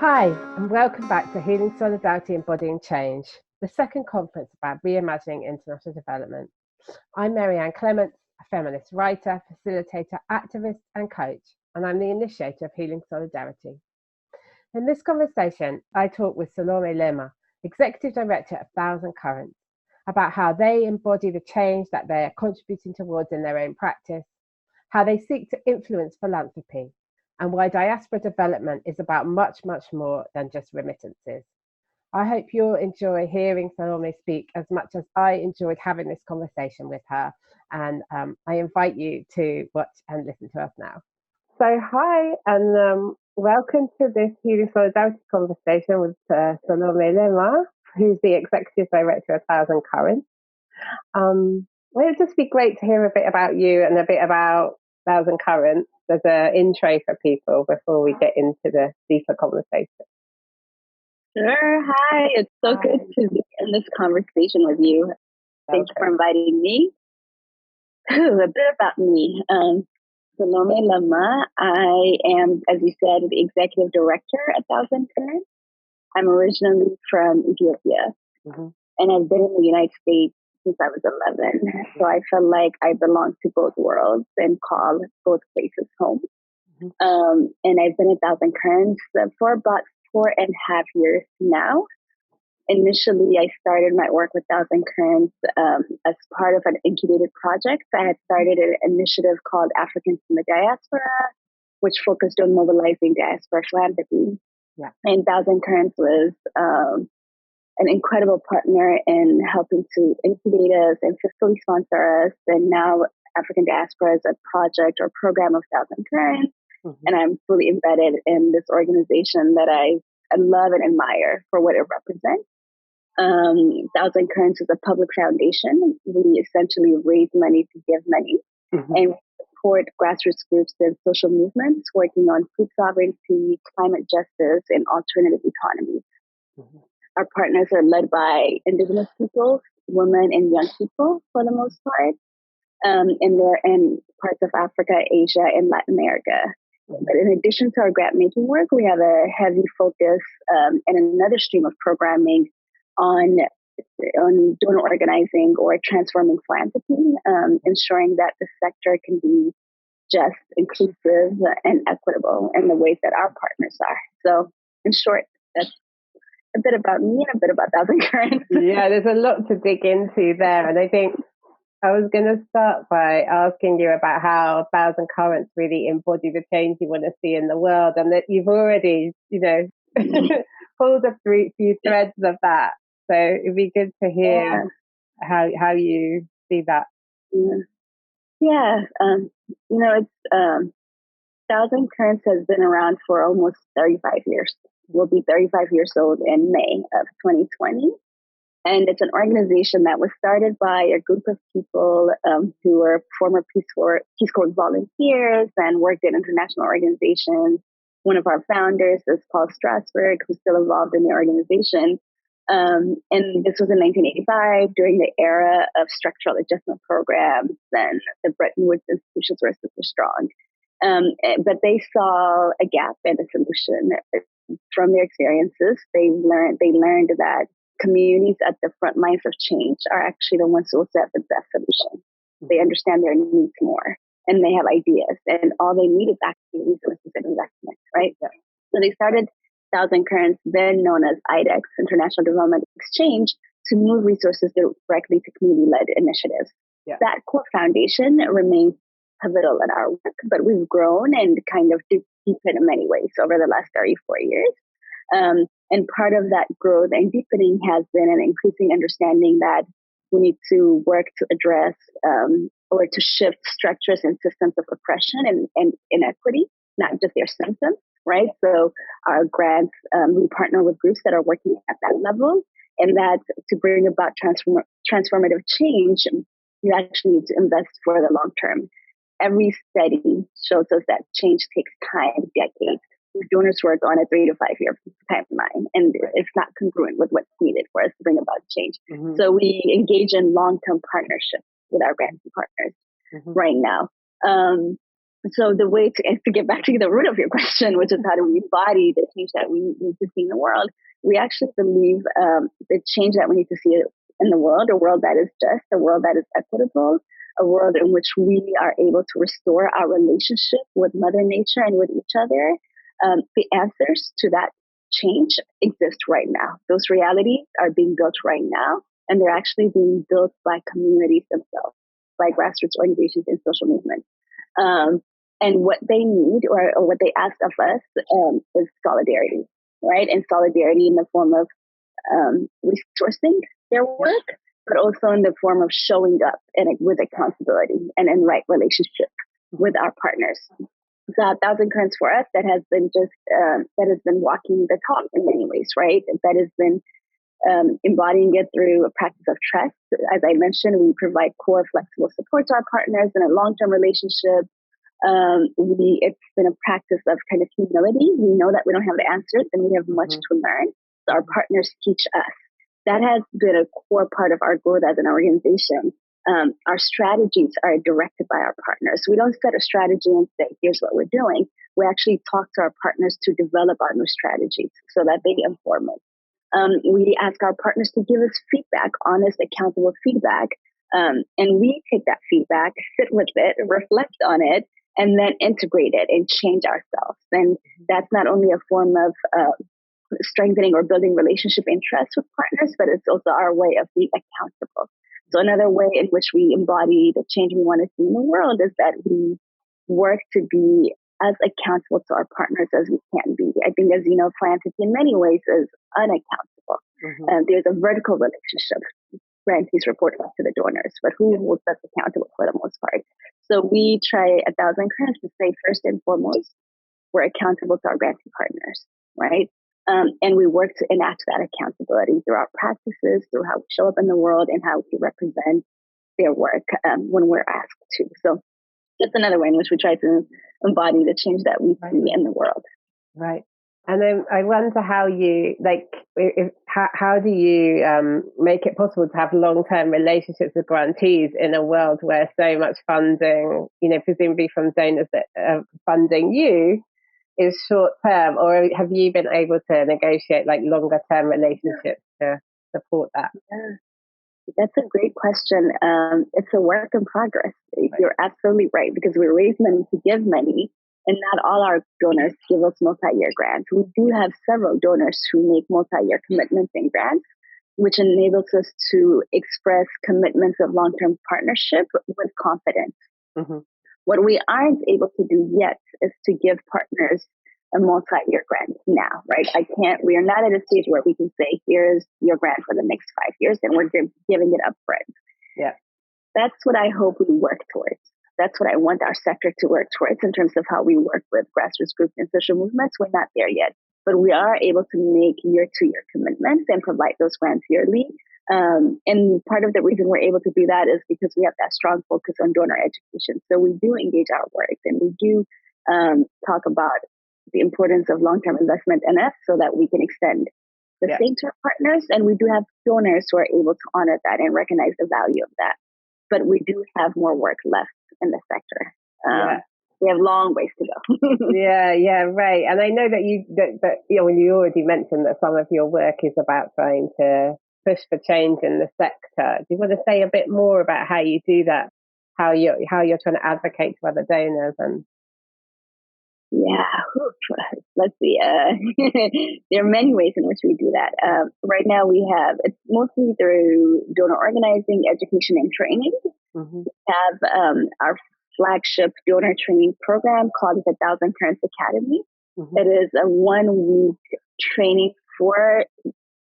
Hi, and welcome back to Healing Solidarity Embodying Change, the second conference about reimagining international development. I'm Marianne Clements, a feminist writer, facilitator, activist, and coach, and I'm the initiator of Healing Solidarity. In this conversation, I talk with Solomé Lemma, Executive Director of Thousand Currents, about how they embody the change that they are contributing towards in their own practice, how they seek to influence philanthropy, and why diaspora development is about much, much more than just remittances. I hope you'll enjoy hearing Solomé speak as much as I enjoyed having this conversation with her, and I invite you to watch and listen to us now. So hi, and welcome to this Healing Solidarity conversation with Solomé Lemma, who's the Executive Director of Thousand Currents. It would just be great to hear a bit about you and a bit about Thousand Currents as an intro for people before we get into the deeper conversation. Sure. Hi. It's so good to be in this conversation with you. Thanks for inviting me. A bit about me. Solomé Lemma. I am, as you said, the Executive Director at Thousand Currents. I'm originally from Ethiopia, and I've been in the United States since I was 11. So I feel like I belong to both worlds and call both places home. And I've been at Thousand Currents for about 4.5 years now. Initially, I started my work with Thousand Currents as part of an incubated project. I had started an initiative called Africans in the Diaspora, which focused on mobilizing diaspora philanthropy. Yeah. And Thousand Currents was an incredible partner in helping to incubate us and fiscally sponsor us. And now African Diaspora is a project or program of Thousand Currents. And I'm fully embedded in this organization that I love and admire for what it represents. Thousand Currents is a public foundation. We essentially raise money to give money and support grassroots groups and social movements working on food sovereignty, climate justice, and alternative economies. Our partners are led by Indigenous people, women, and young people for the most part. And they're in parts of Africa, Asia, and Latin America. But in addition to our grant making work, we have a heavy focus and another stream of programming on donor organizing or transforming philanthropy, ensuring that the sector can be just, inclusive, and equitable in the ways that our partners are. So, in short, that's a bit about me and a bit about Thousand Currents. Yeah, there's a lot to dig into there, and I think I was going to start by asking you about how Thousand Currents really embody the change you want to see in the world, and that you've already, pulled a few threads of that. So it'd be good to hear how you see that. It's Thousand Currents has been around for almost 35 years. We'll be 35 years old in May of 2020. And it's an organization that was started by a group of people who were former Peace Corps volunteers and worked in international organizations. One of our founders is Paul Strasberg, who's still involved in the organization. And this was in 1985 during the era of structural adjustment programs, and the Bretton Woods institutions were super strong. But they saw a gap in a solution. From their experiences, they learned that communities at the front lines of change are actually the ones who also have the best solution. They understand their needs more, and they have ideas, and all they need is actually resources and investment, right? Yeah. So they started Thousand Currents, then known as IDEX, International Development Exchange, to move resources directly to community-led initiatives. Yeah. That core foundation remains pivotal in our work, but we've grown and kind of deepened in many ways over the last 34 years. And part of that growth and deepening has been an increasing understanding that we need to work to address or to shift structures and systems of oppression and inequity, not just their symptoms, right? So our grants, we partner with groups that are working at that level, and that to bring about transformative change, you actually need to invest for the long term. Every study shows us that change takes time, decades. Donors work on a 3 to 5 year timeline, and it's not congruent with what's needed for us to bring about change. So we engage in long-term partnerships with our grantee partners right now. So the way to get back to the root of your question, which is how do we embody the change that we need to see in the world, we actually believe the change that we need to see in the world, a world that is just, a world that is equitable, a world in which we are able to restore our relationship with Mother Nature and with each other. The answers to that change exist right now. Those realities are being built right now, and they're actually being built by communities themselves, by grassroots organizations and social movements. And what they need or what they ask of us is solidarity, right? And solidarity in the form of resourcing their work, but also in the form of showing up and with accountability and in right relationship with our partners. So Thousand Currents for us, that has been walking the talk in many ways, right? That has been embodying it through a practice of trust. As I mentioned, we provide core flexible support to our partners in a long-term relationship. It's been a practice of kind of humility. We know that we don't have the answers and we have much to learn. So our partners teach us. That has been a core part of our growth as an organization. Our strategies are directed by our partners. We don't set a strategy and say, here's what we're doing. We actually talk to our partners to develop our new strategies so that they inform us. We ask our partners to give us feedback, honest, accountable feedback. And we take that feedback, sit with it, reflect on it, and then integrate it and change ourselves. And that's not only a form of strengthening or building relationship and trust with partners, but it's also our way of being accountable. So another way in which we embody the change we want to see in the world is that we work to be as accountable to our partners as we can be. I think, as you know, philanthropy in many ways is unaccountable. There's a vertical relationship. Grantees report up to the donors, but who holds us accountable for the most part? So we try at Thousand Currents to say, first and foremost, we're accountable to our grantee partners, right? And we work to enact that accountability through our practices, through how we show up in the world and how we represent their work when we're asked to. So that's another way in which we try to embody the change that we see in the world. Right. And then I wonder how you, how do you make it possible to have long-term relationships with grantees in a world where so much funding, presumably from donors that are funding you, is short-term? Or have you been able to negotiate longer-term relationships to support that? Yeah. That's a great question. It's a work in progress. Right. You're absolutely right, because we raise money to give money. And not all our donors give us multi-year grants. We do have several donors who make multi-year commitments and grants, which enables us to express commitments of long-term partnership with confidence. What we aren't able to do yet is to give partners a multi-year grant now, right? We are not at a stage where we can say, here's your grant for the next 5 years, and we're giving it up front. Yeah. That's what I hope we work towards. That's what I want our sector to work towards in terms of how we work with grassroots groups and social movements. We're not there yet, but we are able to make year-to-year commitments and provide those grants yearly. And part of the reason we're able to do that is because we have that strong focus on donor education. So we do engage our work, and we do talk about the importance of long-term investment in us so that we can extend the same to our partners. And we do have donors who are able to honor that and recognize the value of that. But we do have more work left in the sector. We have long ways to go. yeah, right. And I know that when you already mentioned that some of your work is about trying to push for change in the sector. Do you want to say a bit more about how you do that? How you're trying to advocate to other donors? And let's see. There are many ways in which we do that. Right now, it's mostly through donor organizing, education, and training. We have our flagship donor training program called the Thousand Currents Academy. It is a 1-week training for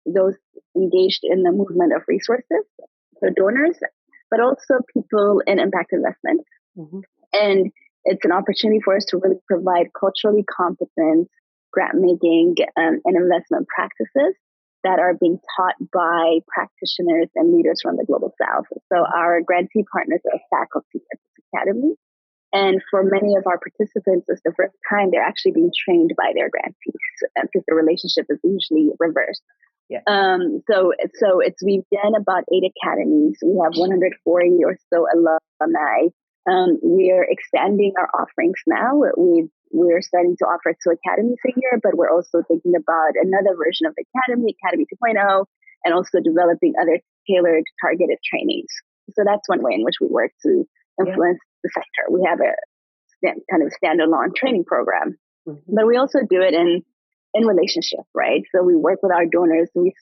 those engaged in the movement of resources, so donors, but also people in impact investment. And it's an opportunity for us to really provide culturally competent grant making and investment practices that are being taught by practitioners and leaders from the Global South. So our grantee partners are faculty at this academy. And for many of our participants, it's the first time they're actually being trained by their grantees, because the relationship is usually reversed. So we've done about 8 academies. We have 140 or so alumni We're expanding our offerings now. We're starting to offer 2 academies a year, but we're also thinking about another version of the Academy, Academy 2.0, and also developing other tailored, targeted trainings. So that's one way in which we work to influence the sector. We have a kind of standalone training program, but we also do it in relationship, right? So we work with our donors. We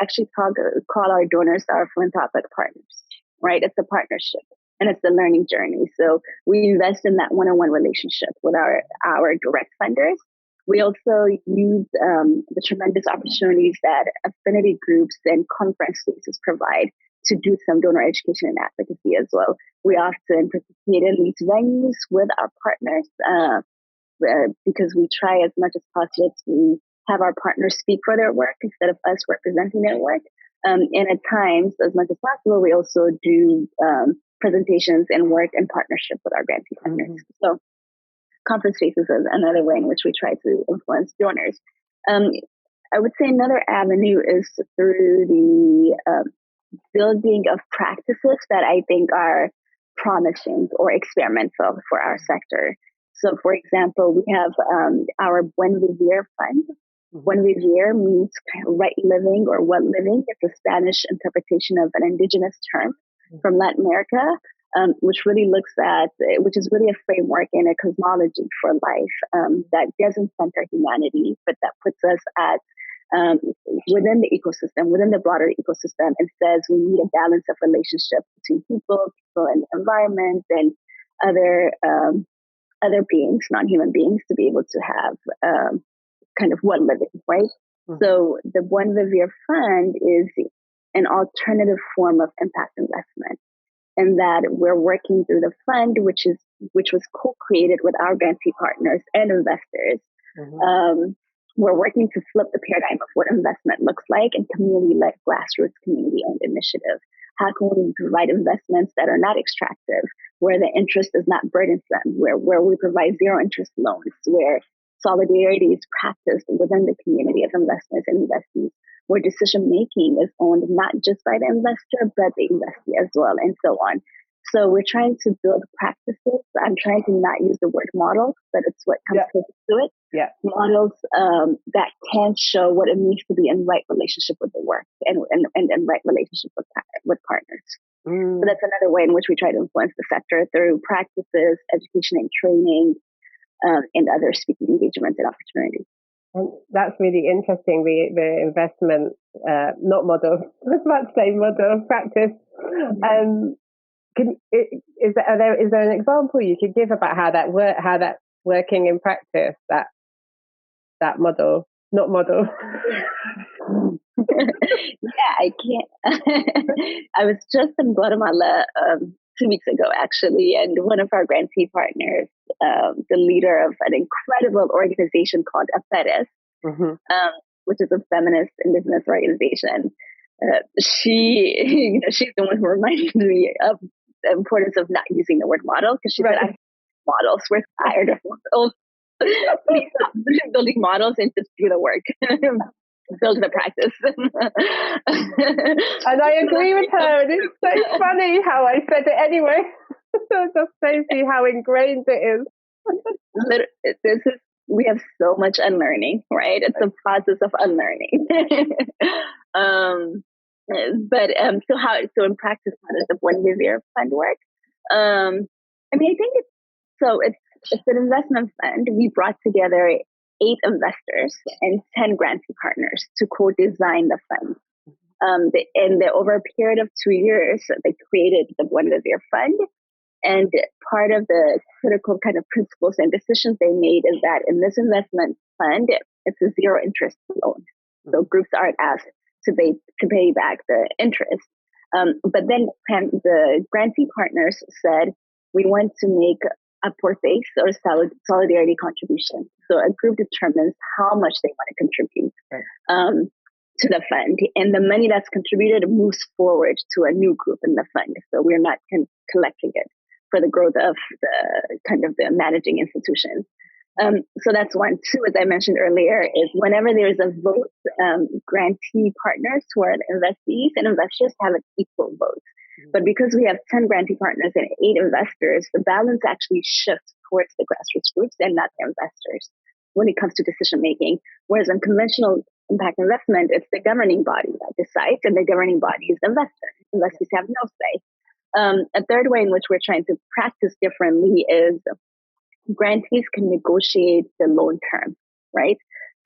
actually call our donors our philanthropic partners, right? It's a partnership and it's the learning journey. So we invest in that one-on-one relationship with our direct funders. We also use the tremendous opportunities that affinity groups and conference spaces provide to do some donor education and advocacy as well. We often participate in these venues with our partners because we try as much as possible to have our partners speak for their work instead of us representing their work. And at times, as much as possible, we also do presentations and work in partnership with our grantee partners. So conference spaces is another way in which we try to influence donors. I would say another avenue is through the building of practices that I think are promising or experimental for our sector. So, for example, we have our Buen Vivir Fund. Buen Vivir means right living or well living. It's a Spanish interpretation of an indigenous term from Latin America, which is really a framework and a cosmology for life that doesn't center humanity, but that puts us at within the ecosystem, within the broader ecosystem, and says we need a balance of relationship between people and the environment and other beings, non-human beings, to be able to have kind of well living, right? So the Buen Vivir Fund is an alternative form of impact investment, and that we're working through the fund, which was co-created with our grantee partners and investors. We're working to flip the paradigm of what investment looks like in community-led, grassroots, community-owned initiative. How can we provide investments that are not extractive, where the interest is not burdensome, where we provide zero interest loans, where solidarity is practiced within the community of investors and investees, where decision-making is owned not just by the investor, but the investee as well, and so on. So we're trying to build practices. I'm trying to not use the word model, but it's what comes close to it. Models that can show what it means to be in right relationship with the work and right relationship with partners. So that's another way in which we try to influence the sector through practices, education and training, and other speaking engagements and opportunities. And that's really interesting. The investment, not model. I was about to say model, practice. Is there an example you could give about how that working in practice, that model, not model? Yeah, I can't. I was just in Guatemala 2 weeks ago, actually, and one of our grantee partners, the leader of an incredible organization called AFERES, which is a feminist indigenous organization. She's the one who reminded me of the importance of not using the word model, because she said, "I'm models. We're tired of models. Please stop building models and just do the work." Build the practice. And I agree with her. And it's so funny how I said it anyway. So just shows you how ingrained it is. We have so much unlearning, right? It's a process of unlearning. So in practice, how does the Buen Vivir Fund work? I think it's an investment fund. We brought together 8 investors and 10 grantee partners to co-design the fund. Over a period of 2 years, they created the Buen Vivir Fund. And part of the critical kind of principles and decisions they made is that in this investment fund, it's a zero interest loan. So groups aren't asked to pay back the interest. But then the grantee partners said, we want to make aportes or solidarity contribution. So a group determines how much they want to contribute to the fund. And the money that's contributed moves forward to a new group in the fund. So we're not collecting it for the growth of the managing institutions. So that's one. 2, as I mentioned earlier, is whenever there's a vote, grantee partners who are the investees and investors have an equal vote. But because we have 10 grantee partners and 8 investors, the balance actually shifts towards the grassroots groups and not the investors when it comes to decision making. Whereas in conventional impact investment, it's the governing body that decides, and the governing body is the investor. Investors have no say. A third way in which we're trying to practice differently is grantees can negotiate the loan term, right?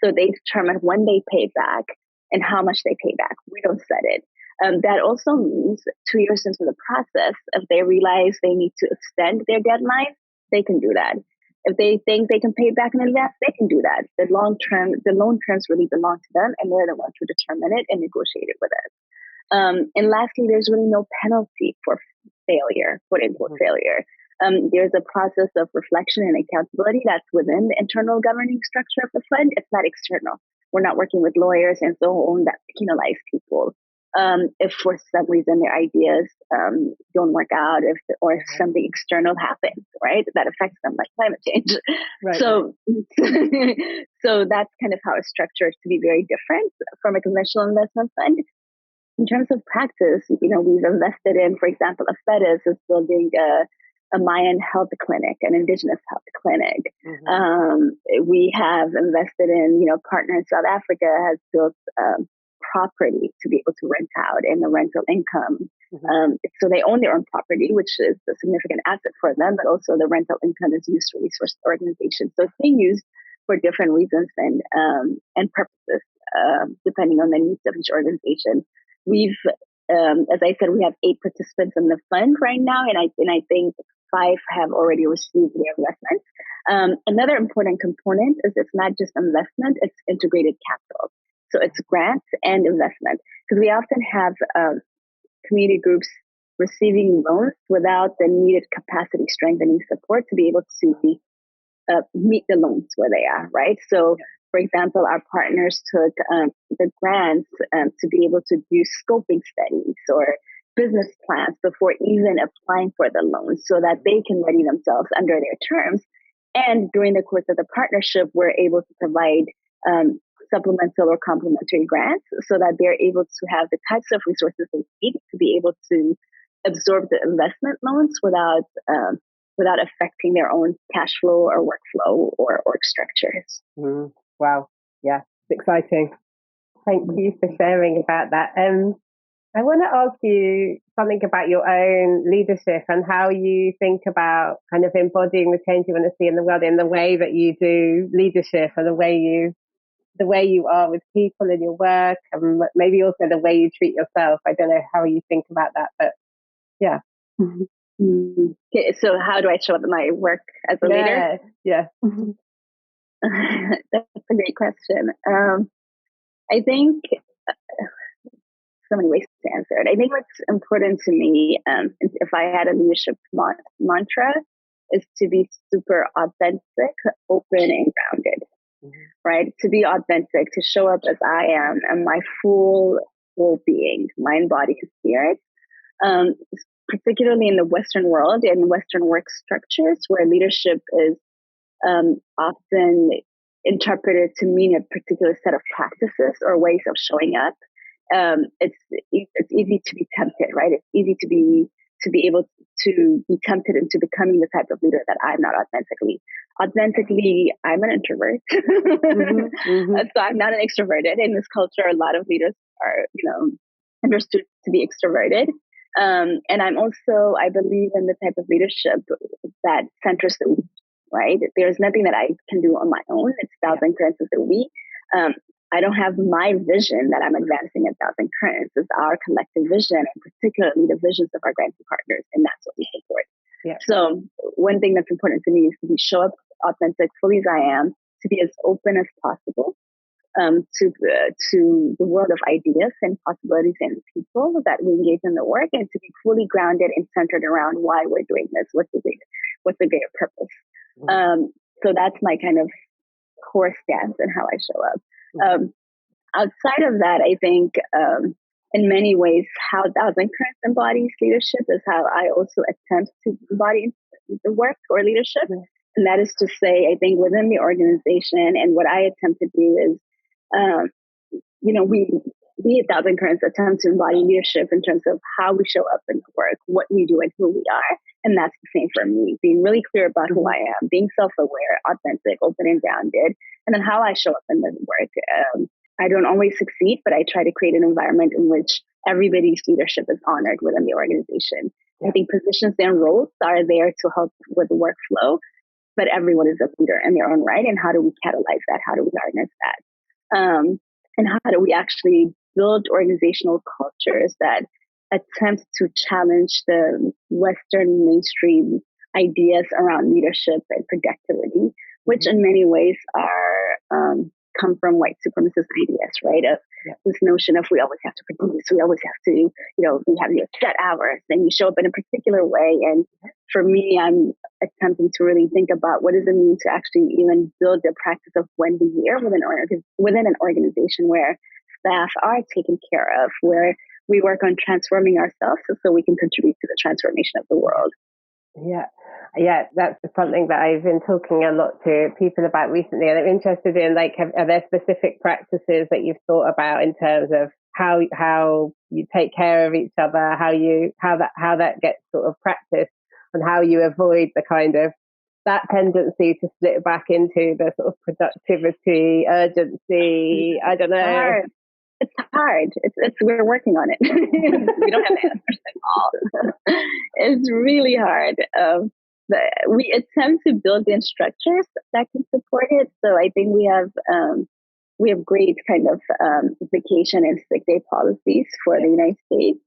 So they determine when they pay back and how much they pay back. We don't set it. That also means 2 years into the process, if they realize they need to extend their deadline, they can do that. If they think they can pay back in advance, they can do that. The loan terms really belong to them, and they're the ones who determine it and negotiate it with us. And lastly, there's really no penalty for failure, quote unquote failure. There's a process of reflection and accountability that's within the internal governing structure of the fund. It's not external. We're not working with lawyers and so on that penalize people. If for some reason their ideas don't work out, or something external happens, right, that affects them, like climate change. Right. So that's kind of how it's structured to be very different from a conventional investment fund. In terms of practice, we've invested in, for example, FEDIS is building a Mayan health clinic, an indigenous health clinic. We have invested in, partner in South Africa has built property to be able to rent out and the rental income. So they own their own property, which is a significant asset for them, but also the rental income is used to resource the organization. So it's being used for different reasons and purposes, depending on the needs of each organization. We've, as I said, we have 8 participants in the fund right now, and I think 5 have already received their investment. Another important component is it's not just investment, it's integrated capital. So it's grants and investment, because we often have community groups receiving loans without the needed capacity strengthening support to be able to meet the loans where they are, right? So, for example, our partners took the grants to be able to do scoping studies or business plans before even applying for the loans so that they can ready themselves under their terms. And during the course of the partnership, we're able to provide supplemental or complementary grants so that they're able to have the types of resources they need to be able to absorb the investment loans without affecting their own cash flow or workflow or org structures. Wow. Yeah, it's exciting. Thank you for sharing about that. I want to ask you something about your own leadership and how you think about kind of embodying the change you want to see in the world in the way that you do leadership and the way you are with people in your work, and maybe also the way you treat yourself. I don't know how you think about that, but yeah. Okay, so how do I show up in my work as a leader? Yeah. That's a great question. I think so many ways to answer it. I think what's important to me, if I had a leadership mantra, is to be super authentic, open, and grounded. Right? To be authentic, to show up as I am and my full being, mind, body, and spirit. Particularly in the Western world and Western work structures where leadership is often interpreted to mean a particular set of practices or ways of showing up. It's easy to be tempted, right? It's easy to be able to be tempted into becoming the type of leader that I'm not authentically. Authentically, I'm an introvert. So I'm not an extroverted. In this culture, a lot of leaders are, understood to be extroverted. And I'm also, I believe in the type of leadership that centers the we, right? There's nothing that I can do on my own. It's thousand currents of the we. I don't have my vision that I'm advancing at Thousand Currents. It's our collective vision, and particularly the visions of our grantee partners, and that's what we support. Yeah. So one thing that's important to me is to show up authentic, fully as I am, to be as open as possible to the world of ideas and possibilities and people that we engage in the work, and to be fully grounded and centered around why we're doing this, what's the greater purpose. So that's my kind of core stance and how I show up. Outside of that, I think in many ways, how Thousand Currents embodies leadership is how I also attempt to embody the work or leadership. And that is to say, I think within the organization, and what I attempt to do is, be a thousand currents attempt to embody leadership in terms of how we show up in the work, what we do, and who we are. And that's the same for me, being really clear about who I am, being self-aware, authentic, open and grounded, and then how I show up in the work. I don't always succeed, but I try to create an environment in which everybody's leadership is honored within the organization. I think positions and roles are there to help with the workflow, but everyone is a leader in their own right. And how do we catalyze that? How do we harness that? And how do we actually build organizational cultures that attempt to challenge the Western mainstream ideas around leadership and productivity, which in many ways are come from white supremacist ideas, right? Of this notion of we always have to produce, we always have to, we have your set hours, and you show up in a particular way. And for me, I'm attempting to really think about what does it mean to actually even build the practice of when we hear within an organization where staff are taken care of, where we work on transforming ourselves so we can contribute to the transformation of the world. Yeah, that's something that I've been talking a lot to people about recently, and I'm interested in are there specific practices that you've thought about in terms of how you take care of each other, how that gets sort of practiced, and how you avoid the kind of that tendency to slip back into the sort of productivity, urgency. I don't know. It's hard. It's we're working on it. We don't have answers at all. It's really hard. We attempt to build in structures that can support it. So I think we have great kind of vacation and sick day policies for the United States.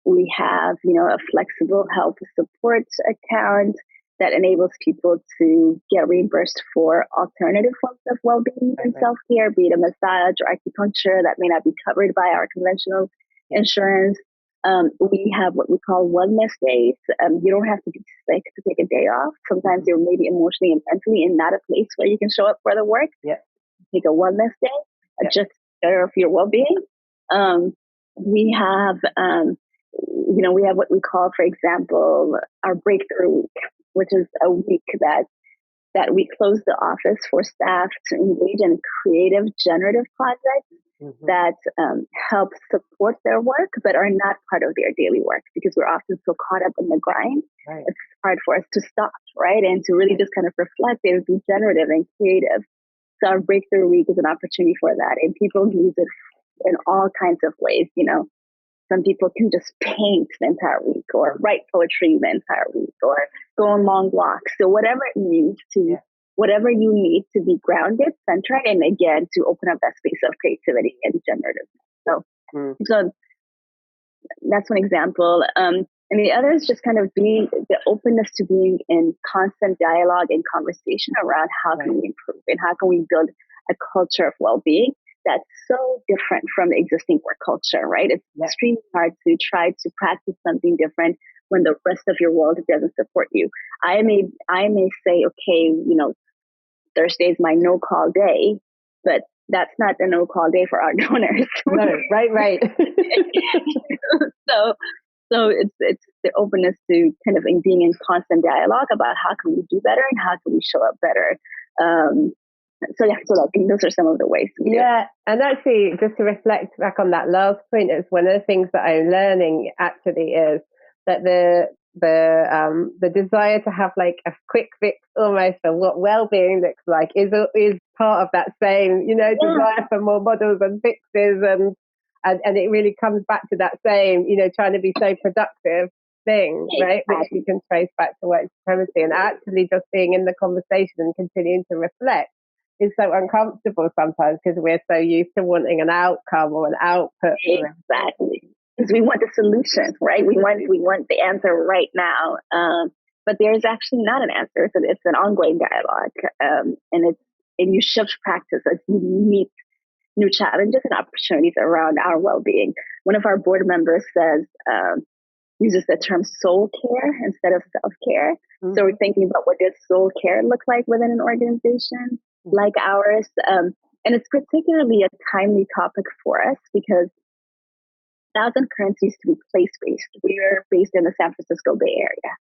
We have a flexible health support account that enables people to get reimbursed for alternative forms of well-being and self-care, be it a massage or acupuncture that may not be covered by our conventional insurance. We have what we call wellness days. You don't have to be sick to take a day off. Sometimes you're maybe emotionally and mentally in not a place where you can show up for the work. Take a wellness day, just care of your well-being. We have, we have what we call, for example, our breakthrough week, which is a week that we close the office for staff to engage in creative, generative projects that help support their work, but are not part of their daily work, because we're often so caught up in the grind. It's hard for us to stop, right? And to really just kind of reflect and be generative and creative. So our breakthrough week is an opportunity for that. And people use it in all kinds of ways, Some people can just paint the entire week, or write poetry the entire week, or go on long walks. So whatever it means whatever you need to be grounded, centered, and again, to open up that space of creativity and generative. So that's one example. And the other is just kind of being the openness to being in constant dialogue and conversation around how can we improve and how can we build a culture of well-being that's so different from the existing work culture, right? It's extremely hard to try to practice something different when the rest of your world doesn't support you. I may say, okay, Thursday is my no-call day, but that's not the no-call day for our donors. No, right. So it's the openness to kind of being in constant dialogue about how can we do better and how can we show up better. So I think those are some of the ways. And actually, just to reflect back on that last point, it's one of the things that I'm learning actually is that the desire to have like a quick fix almost for what well-being looks like is part of that same desire for more models and fixes, and it really comes back to that same trying to be so productive thing, right, which you can trace back to white supremacy. And actually just being in the conversation and continuing to reflect is so uncomfortable sometimes, because we're so used to wanting an outcome or an output. Exactly. Because we want the solution, right? We want the answer right now. But there's actually not an answer. So it's an ongoing dialogue. And you shift practice as you meet new challenges and opportunities around our well-being. One of our board members uses the term soul care instead of self-care. So we're thinking about what does soul care look like within an organization like ours. And it's particularly a timely topic for us because Thousand Currents used to be place-based. We are based in the San Francisco Bay Area.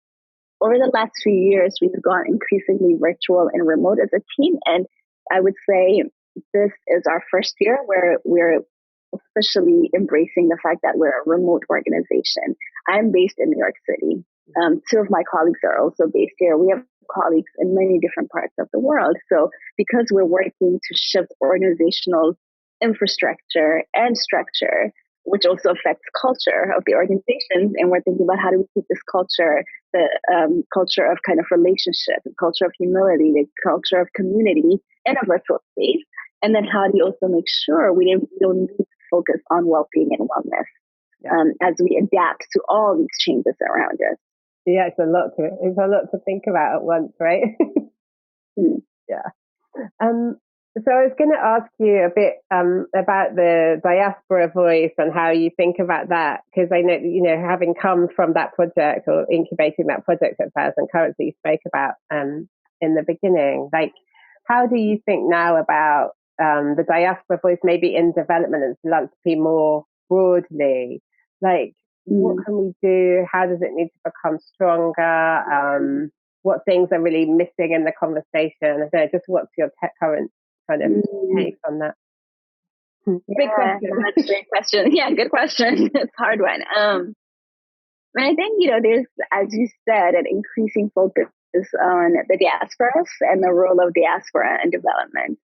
Over the last few years, we've gone increasingly virtual and remote as a team. And I would say this is our first year where we're officially embracing the fact that we're a remote organization. I'm based in New York City. Two of my colleagues are also based here. We have colleagues in many different parts of the world. So because we're working to shift organizational infrastructure and structure, which also affects culture of the organizations, and we're thinking about how do we keep this culture, the culture of kind of relationship, the culture of humility, the culture of community in a virtual space. And then how do you also make sure we don't need to focus on well-being and wellness as we adapt to all these changes around us? Yeah, it's a lot to think about at once, right? Yeah. So I was going to ask you a bit about the diaspora voice and how you think about that, because I know, having come from that project or incubating that project at Thousand Currency you spoke about in the beginning, like, how do you think now about the diaspora voice, maybe in development and philanthropy more broadly? Like, what can we do? How does it need to become stronger? What things are really missing in the conversation? I don't know, just what's your current kind of take on that? Big question. That's a great question. Yeah, good question. It's a hard one. I think, there's, as you said, an increasing focus on the diasporas and the role of diaspora in development.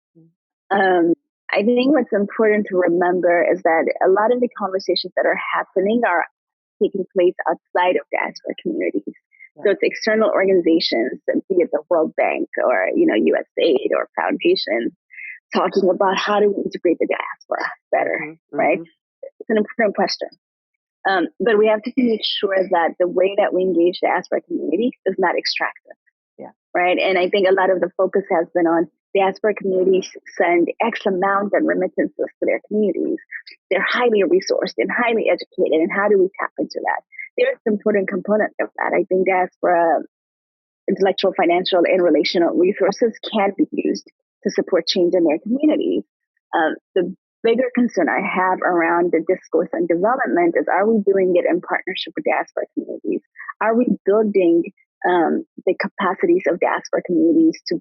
I think what's important to remember is that a lot of the conversations that are happening are taking place outside of diaspora communities. So it's external organizations, be it the World Bank or, USAID or foundations, talking about how do we integrate the diaspora better, right? It's an important question. But we have to make sure that the way that we engage diaspora communities is not extractive, right? And I think a lot of the focus has been on diaspora communities send X amount of remittances to their communities. They're highly resourced and highly educated, and how do we tap into that? There's an important component of that. I think diaspora intellectual, financial, and relational resources can be used to support change in their communities. The bigger concern I have around the discourse on development is, are we doing it in partnership with diaspora communities? Are we building the capacities of diaspora communities to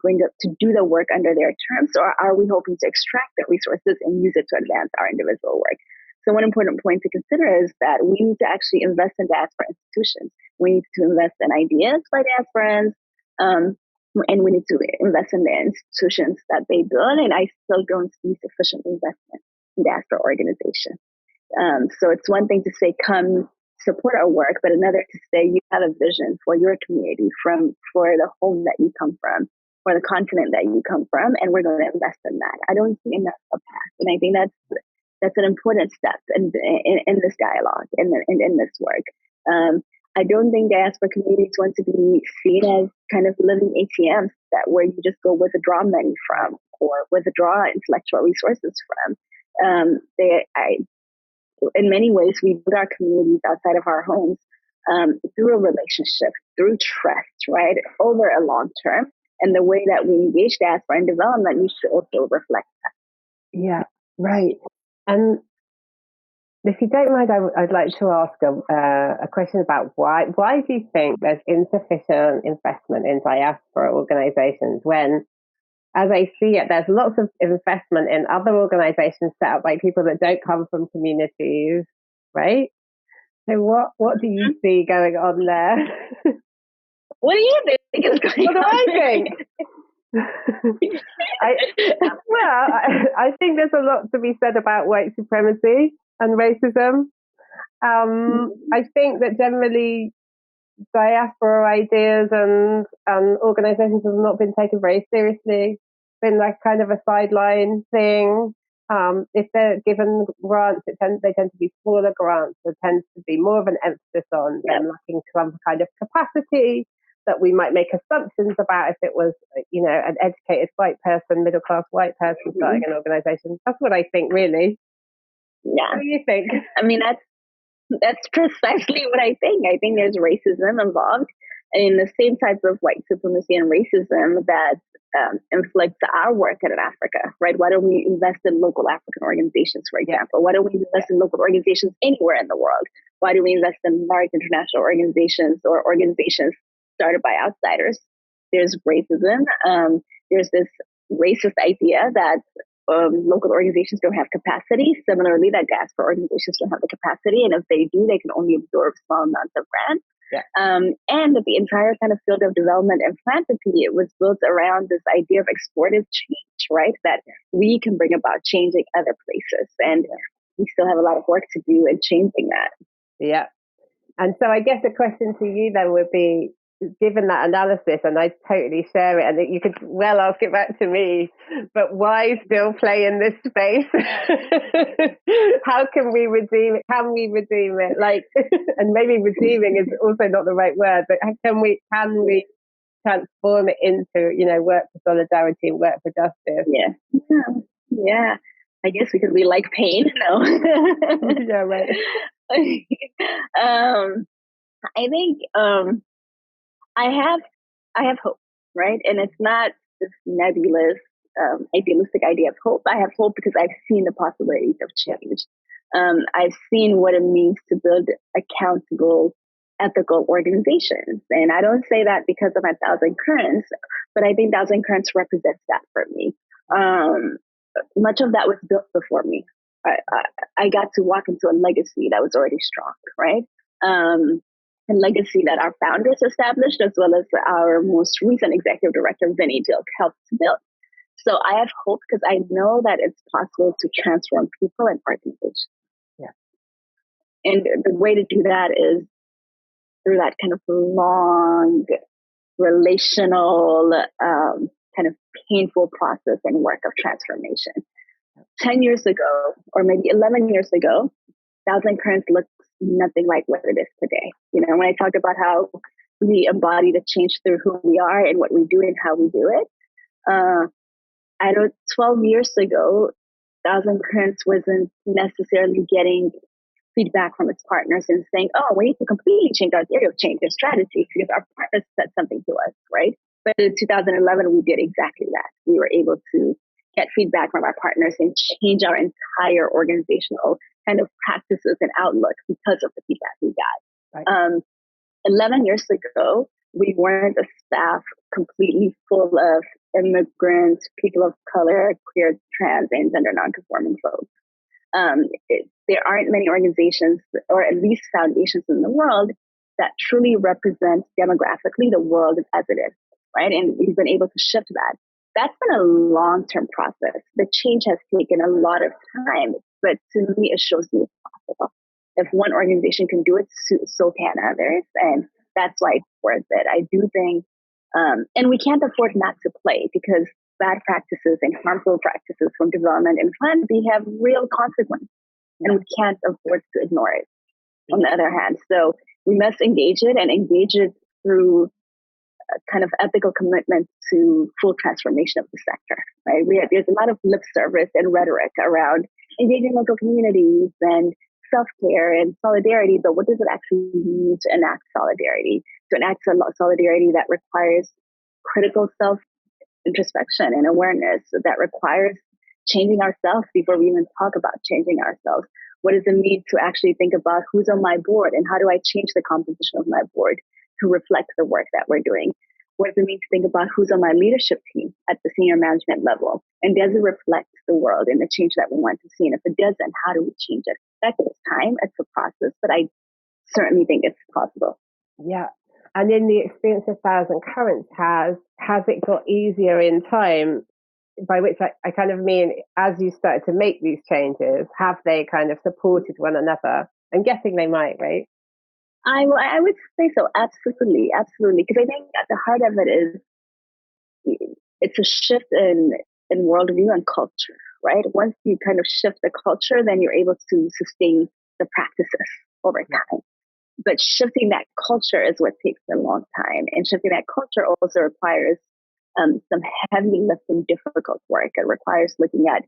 do the work under their terms, or are we hoping to extract the resources and use it to advance our individual work? So one important point to consider is that we need to actually invest in diaspora institutions. We need to invest in ideas by diasporans, and we need to invest in the institutions that they build. And I still don't see sufficient investment in diaspora organizations. So it's one thing to say, come support our work, but another to say you have a vision for your community, for the home that you come from, for the continent that you come from, and we're going to invest in that. I don't see enough of that, and I think that's an important step in this dialogue and in this work. I don't think diaspora communities want to be seen as kind of living ATMs where you just go withdraw money from or withdraw intellectual resources from. In many ways, we build our communities outside of our homes through a relationship, through trust, right, over a long term. And the way that we engage diaspora in development needs to also reflect that. Yeah, right. And if you don't mind, I'd like to ask a question about why do you think there's insufficient investment in diaspora organizations when, as I see it, there's lots of investment in other organizations set up by people that don't come from communities, right? So what do you see going on there? What do you think is going on? What do I think? I think there's a lot to be said about white supremacy and racism. I think that generally diaspora ideas and organizations have not been taken very seriously. Been like kind of a sideline thing. If they're given grants, they tend to be smaller grants. There tends to be more of an emphasis on them lacking some kind of capacity that we might make assumptions about if it was, an educated white person, middle class white person starting an organization. That's what I think, really. Yeah. What do you think? I mean, that's precisely what I think. I think there's racism involved, and the same type of white supremacy and racism that inflicts our work in Africa, right? Why don't we invest in local African organizations, for example? Why don't we invest in local organizations anywhere in the world? Why do we invest in large international organizations or organizations started by outsiders? There's racism. There's this racist idea that local organizations don't have capacity. Similarly, that diaspora organizations don't have the capacity, and if they do, they can only absorb small amounts of grants. Yeah. And the entire kind of field of development and philanthropy, it was built around this idea of exportive change, right? That we can bring about change in other places, and we still have a lot of work to do in changing that. Yeah. And so I guess the question to you then would be, given that analysis, and I totally share it, and you could well ask it back to me, but why still play in this space? How can we redeem it? Can we redeem it? Like, and maybe redeeming is also not the right word, but can we transform it into, work for solidarity and work for justice? Yeah. I guess because we like pain. No. Yeah, right. I think I have hope, right? And it's not this nebulous, idealistic idea of hope. I have hope because I've seen the possibilities of change. I've seen what it means to build accountable, ethical organizations. And I don't say that because of my Thousand Currents, but I think Thousand Currents represents that for me. Much of that was built before me. I got to walk into a legacy that was already strong, right? And legacy that our founders established, as well as our most recent executive director, Vinny Dilk, helped to build. So I have hope because I know that it's possible to transform people and organizations. Yeah. And the way to do that is through that kind of long, relational, kind of painful process and work of transformation. 10 years ago, or maybe 11 years ago, Thousand Currents looked nothing like what it is today. When I talked about how we embody the change through who we are and what we do and how we do it, I know 12 years ago, Thousand Currents wasn't necessarily getting feedback from its partners and saying, oh, we need to completely change our theory of change or strategy because our partners said something to us, right? But in 2011, we did exactly that. We were able to get feedback from our partners and change our entire organizational kind of practices and outlook because of the feedback we got. Right. 11 years ago, we weren't a staff completely full of immigrants, people of color, queer, trans, and gender nonconforming folks. There aren't many organizations, or at least foundations in the world, that truly represent demographically the world as it is, right? And we've been able to shift that. That's been a long-term process. The change has taken a lot of time, but to me, it shows me it's possible. If one organization can do it, so can others. And that's why it's worth it. I do think, and we can't afford not to play because bad practices and harmful practices from development and philanthropy have real consequences. And we can't afford to ignore it, on the other hand. So we must engage it and engage it through a kind of ethical commitment to full transformation of the sector, right? There's a lot of lip service and rhetoric around engaging local communities and self-care and solidarity, but what does it actually mean to enact solidarity? To enact solidarity that requires critical self-introspection and awareness, that requires changing ourselves before we even talk about changing ourselves. What does it mean to actually think about who's on my board and how do I change the composition of my board to reflect the work that we're doing? What does it mean to think about who's on my leadership team at the senior management level? And does it reflect the world and the change that we want to see? And if it doesn't, how do we change it? That takes time. It's a process, but I certainly think it's possible. Yeah. And in the experience of Thousand Currents, has it got easier in time? By which I kind of mean, as you started to make these changes, have they kind of supported one another? I'm guessing they might, right? I would say so. Absolutely. Because I think at the heart of it is it's a shift in worldview and culture, right? Once you kind of shift the culture, then you're able to sustain the practices over time. But shifting that culture is what takes a long time. And shifting that culture also requires some heavy lifting, difficult work. It requires looking at,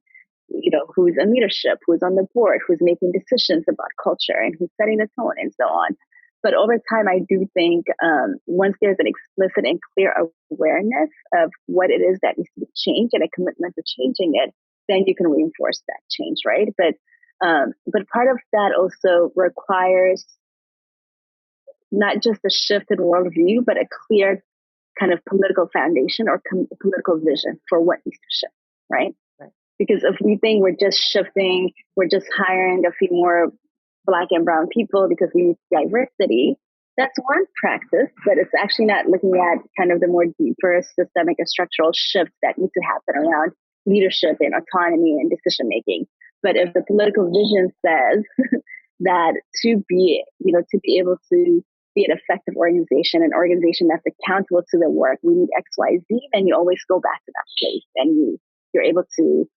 who's in leadership, who's on the board, who's making decisions about culture, and who's setting the tone, and so on. But over time, I do think once there's an explicit and clear awareness of what it is that needs to be changed and a commitment to changing it, then you can reinforce that change, right? But part of that also requires not just a shift in worldview, but a clear kind of political foundation or political vision for what needs to shift, right? Because if we think we're just shifting, we're just hiring a few more Black and brown people because we need diversity, that's one practice, but it's actually not looking at kind of the more deeper systemic and structural shifts that need to happen around leadership and autonomy and decision making. But if the political vision says that to be able to be an effective organization, an organization that's accountable to the work, we need X, Y, Z, then you always go back to that place and you're able to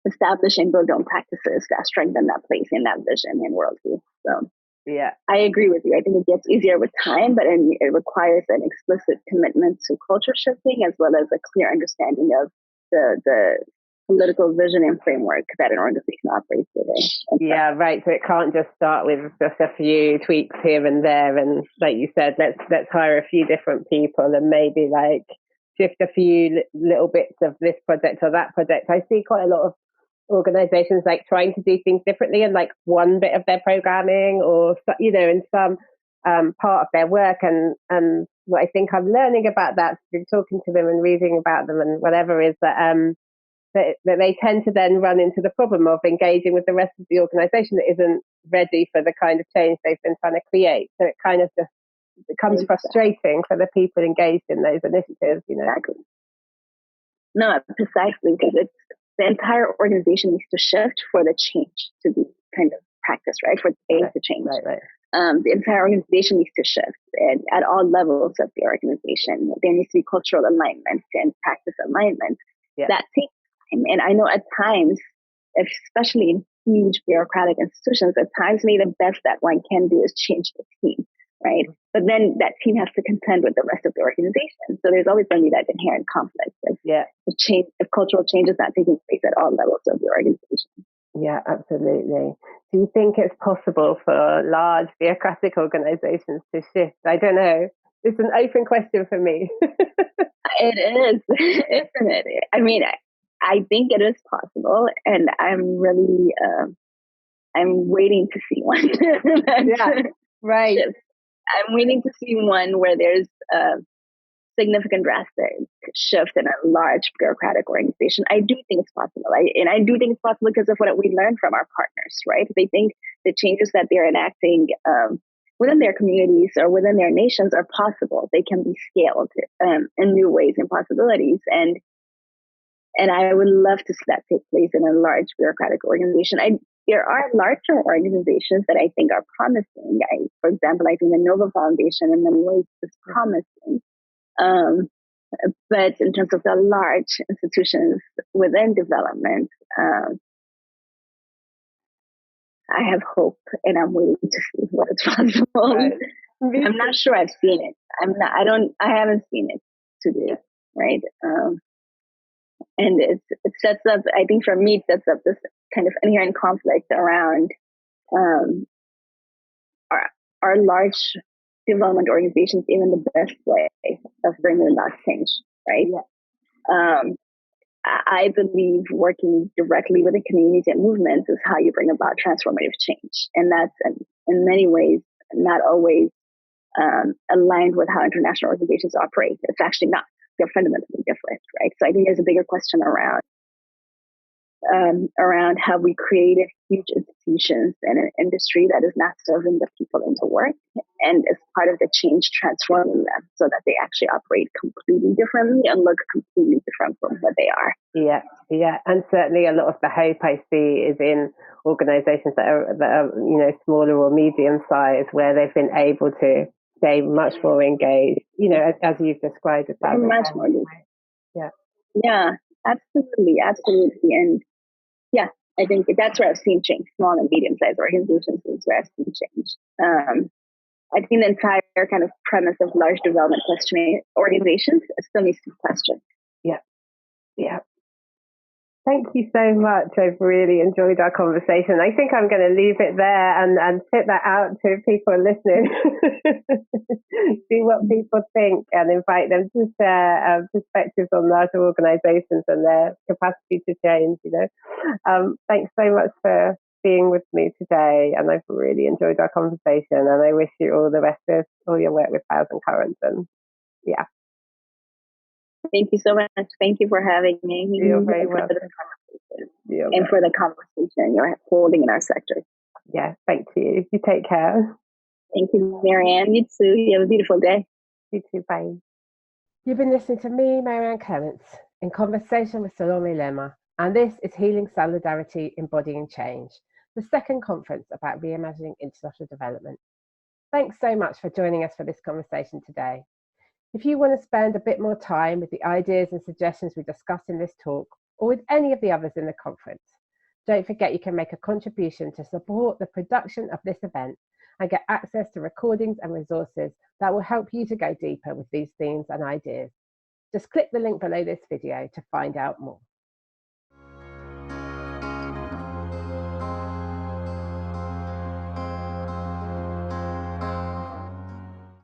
establish and build on practices that strengthen that place and that vision and worldview. So yeah, I agree with you. I think it gets easier with time, but it requires an explicit commitment to culture shifting as well as a clear understanding of the political vision and framework that an organization operates within. Yeah, right. So it can't just start with just a few tweaks here and there, and like you said, let's hire a few different people and maybe like shift a few little bits of this project or that project. I see quite a lot of organizations like trying to do things differently and like one bit of their programming or in some part of their work, and what I think I'm learning about that through talking to them and reading about them and whatever is that they tend to then run into the problem of engaging with the rest of the organization that isn't ready for the kind of change they've been trying to create. So it kind of just becomes frustrating for the people engaged in those initiatives, Exactly. No, precisely, because the entire organization needs to shift for the change to be kind of practiced, right? For the things to change. Right. The entire organization needs to shift, and at all levels of the organization, there needs to be cultural alignment and practice alignment. Yeah. That takes time, and I know at times, especially in huge bureaucratic institutions, at times maybe the best that one can do is change the team, right? But then that team has to contend with the rest of the organization. So there's always going to be that inherent conflict if cultural change is not taking place at all levels of the organization. Yeah, absolutely. Do you think it's possible for large bureaucratic organizations to shift? I don't know. It's an open question for me. It is, isn't it? I mean, I think it is possible, and I'm really, I'm waiting to see one. Yeah, right. I'm waiting to see one where there's a significant drastic shift in a large bureaucratic organization. I do think it's possible. I do think it's possible because of what we learned from our partners, right? They think the changes that they're enacting within their communities or within their nations are possible. They can be scaled in new ways and possibilities. And I would love to see that take place in a large bureaucratic organization. There are larger organizations that I think are promising. For example, I think the Nova Foundation in many ways is promising. But in terms of the large institutions within development, I have hope, and I'm waiting to see what is possible. Right. I'm not sure I've seen it. I haven't seen it to do, right? And it sets up, I think for me, it sets up this kind of inherent conflict around our large development organizations even the best way of bringing about change, right? Yeah. I believe working directly with the communities and movements is how you bring about transformative change. And that's in many ways not always aligned with how international organizations operate. It's actually not. They're fundamentally different, right? So I think there's a bigger question around how we created huge institutions and an industry that is not serving the people into work, and as part of the change, transforming them so that they actually operate completely differently and look completely different from what they are. Yeah, and certainly a lot of the hope I see is in organizations that are smaller or medium sized, where they've been able to stay much more engaged, as you've described it. Much more. Yeah, absolutely. And yeah, I think that's where I've seen change. Small and medium-sized organizations is where I've seen change. I think the entire kind of premise of large development questioning organizations still needs to be questioned. Yeah. Thank you so much. I've really enjoyed our conversation. I think I'm going to leave it there and put that out to people listening. See what people think and invite them to share perspectives on larger organizations and their capacity to change. Thanks so much for being with me today, and I've really enjoyed our conversation, and I wish you all the best of all your work with Thousand Currents. And yeah. Thank you so much. Thank you for having me. You're very welcome. and for the conversation you're holding in our sector. Yeah, thank you. You take care. Thank you, Marianne. You too. You have a beautiful day. You too. Bye. You've been listening to me, Marianne Clements, in conversation with Solomé Lemma, and this is Healing Solidarity, Embodying Change, the second conference about reimagining international development. Thanks so much for joining us for this conversation today. If you want to spend a bit more time with the ideas and suggestions we discussed in this talk, or with any of the others in the conference, don't forget you can make a contribution to support the production of this event and get access to recordings and resources that will help you to go deeper with these themes and ideas. Just click the link below this video to find out more.